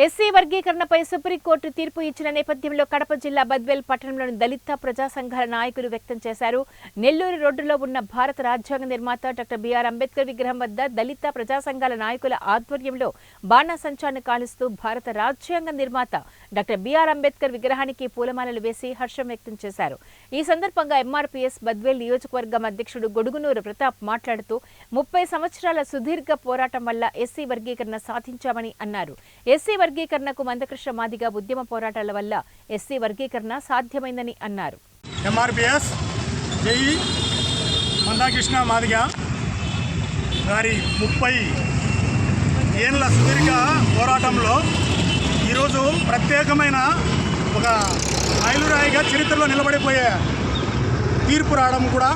SC వర్గీకరణపై supreme court తీర్పు ఇచ్చిన నేపథ్యంలో కడప జిల్లా బద్వేల్ పట్టణంలోని దళిత ప్రజా సంఘాల నాయకులు వ్యక్తం చేశారు. నెల్లూరు రోడ్డులో ఉన్న భారత రాజ్యాంగ నిర్మాత డాక్టర్ బిఆర్ అంబేద్కర్ విగ్రహం వద్ద దళిత ప్రజా సంఘాల నాయకుల ఆధ్వర్యంలో బాణాసంచాను కాలుస్తూ భారత రాజ్యాంగ నిర్మాత డాక్టర్ బిఆర్ అంబేద్కర్ విగ్రహానికి పూలమాలలు వేసి హర్షం వ్యక్తం చేశారు. ఈ సందర్భంగా ఎంఆర్పీఎస్ బద్వేల్ నియోజకవర్గం అధ్యక్షుడు గొడుగునూరు ప్రతాప్ మాట్లాడుతూ 30 సంవత్సరాల సుదీర్ఘ పోరాటం వల్ల ఎస్సీ వర్గీకరణ సాధించామని అన్నారు. ఎస్సీ వర్గీకరణకు మందకృష్ణ మాదిగ ఉద్యమ పోరాటాల వల్ల ఎస్సీ వర్గీకరణ సాధ్యమైందని అన్నారు. ఎంఆర్పీఎస్ జై మందకృష్ణ మాదిగ గారి 30 ఏళ్ల సుదీర్ఘ పోరాటంలో ఈరోజు ప్రత్యేకమైన ఒక మైలురాయిగా చరిత్రలో నిలబడిపోయే తీర్పు రావడం కూడా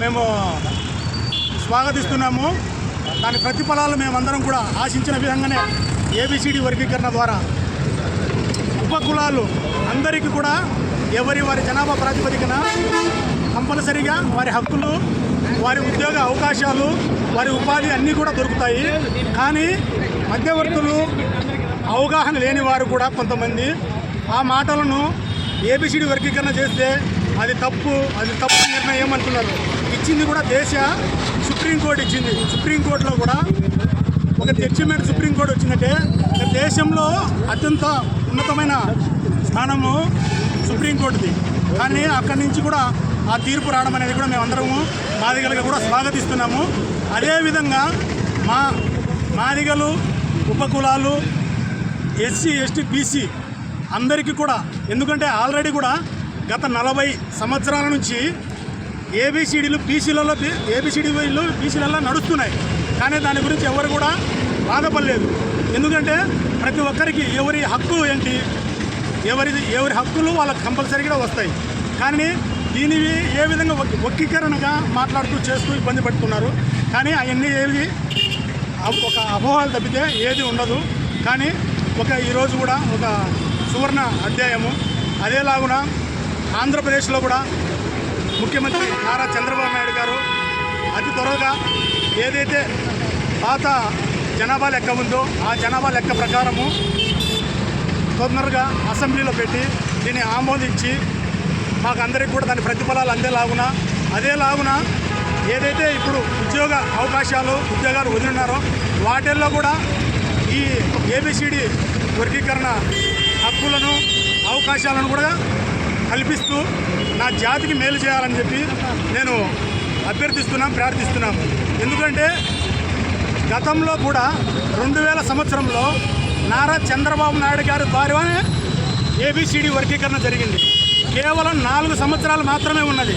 మేము స్వాగతిస్తున్నాము. దాని ప్రతిఫలాలు మేమందరం కూడా ఆశించిన విధంగానే ఏబిసిడి వర్గీకరణ ద్వారా ఉపకులాలు అందరికీ కూడా వారి జనాభా ప్రాతిపదికన కంపల్సరిగా వారి హక్కులు, వారి ఉద్యోగ అవకాశాలు, వారి ఉపాధి అన్నీ కూడా దొరుకుతాయి. కానీ మధ్యవర్తులు, అవగాహన లేని వారు కూడా కొంతమంది ఆ మాటలను ఏబిసిడి వర్గీకరణ చేస్తే అది తప్పు నిర్ణయం అంటున్నారు. ఇచ్చింది కూడా దేశ సుప్రీంకోర్టు ఇచ్చింది. సుప్రీంకోర్టులో కూడా ఒక జడ్జిమెంట్ సుప్రీంకోర్టు వచ్చిందంటే దేశంలో అత్యంత ఉన్నతమైన స్థానము సుప్రీంకోర్టుది. కానీ అక్కడి నుంచి కూడా ఆ తీర్పు రావడం అనేది కూడా మేమందరము మాదిగలుగా కూడా స్వాగతిస్తున్నాము. అదేవిధంగా మాదిగలు, ఉపకులాలు, ఎస్సీ, ఎస్టీ, బీసీ అందరికీ కూడా, ఎందుకంటే ఆల్రెడీ కూడా గత 40 సంవత్సరాల నుంచి ఏబిసిడీలు బీసీలలో నడుస్తున్నాయి. కానీ దాని గురించి ఎవరు కూడా బాధపడలేదు. ఎందుకంటే ప్రతి ఒక్కరికి ఎవరి హక్కు ఏంటి, ఎవరి హక్కులు వాళ్ళకి కంపల్సరీగా వస్తాయి. కానీ దీనివి ఏ విధంగా వర్గీకరణగా మాట్లాడుతూ చేస్తూ ఇబ్బంది పడుతున్నారు. కానీ అవన్నీ ఏవి ఒక అపోహలు తప్పితే ఏది ఉండదు. కానీ ఈరోజు కూడా ఒక సువర్ణ అధ్యాయము. అదేలాగున ఆంధ్రప్రదేశ్లో కూడా ముఖ్యమంత్రి నారా చంద్రబాబు నాయుడు గారు అతి త్వరగా ఏదైతే పాత జనాభా లెక్క ఉందో ఆ జనాభా లెక్క ప్రకారము తొందరగా అసెంబ్లీలో పెట్టి దీన్ని ఆమోదించి మాకు అందరికీ కూడా దాని ప్రతిఫలాలు అదేలాగున ఏదైతే ఇప్పుడు ఉద్యోగ అవకాశాలు, ఉద్యోగాలు వదిలినారో వాటిల్లో కూడా ఈ ఏబిసిడి వర్గీకరణ హక్కులను, అవకాశాలను కూడా కల్పిస్తూ నా జాతికి మేలు చేయాలని చెప్పి నేను ప్రార్థిస్తున్నాము. ఎందుకంటే గతంలో కూడా 2000 సంవత్సరంలో నారా చంద్రబాబు నాయుడు గారి ద్వారానే ఏబిసిడి వర్గీకరణ జరిగింది. కేవలం 4 సంవత్సరాలు మాత్రమే ఉన్నది.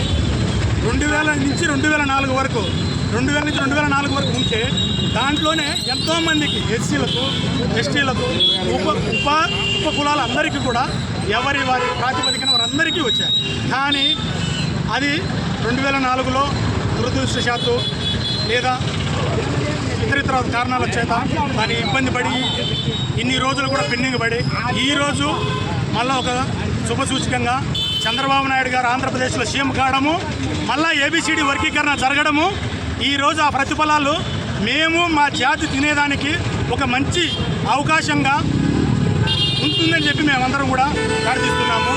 2000 నుంచి 2004 వరకు 2000 నుంచి 2004 వరకు ఉంటే దాంట్లోనే ఎంతోమందికి ఎస్సీలకు, ఎస్టీలకు, ఉపకులాలు అందరికీ కూడా వారి ప్రాతిపదికన వారందరికీ వచ్చాయి. కానీ అది 2004లో దురదృష్టవశాత్తు లేదా ఇతర కారణాల చేత దాన్ని ఇబ్బంది పడి ఇన్ని రోజులు కూడా పెండింగ్ పడి ఈరోజు మళ్ళీ ఒక శుభసూచకంగా చంద్రబాబు నాయుడు గారు ఆంధ్రప్రదేశ్లో సీఎం కావడము, మళ్ళీ ఏబిసిడి వర్గీకరణ జరగడము, ఈరోజు ఆ ప్రతిఫలాలు మేము మా జాతి తినేదానికి ఒక మంచి అవకాశంగా ఉంటుందని చెప్పి మేమందరం కూడా ప్రార్థిస్తున్నాము.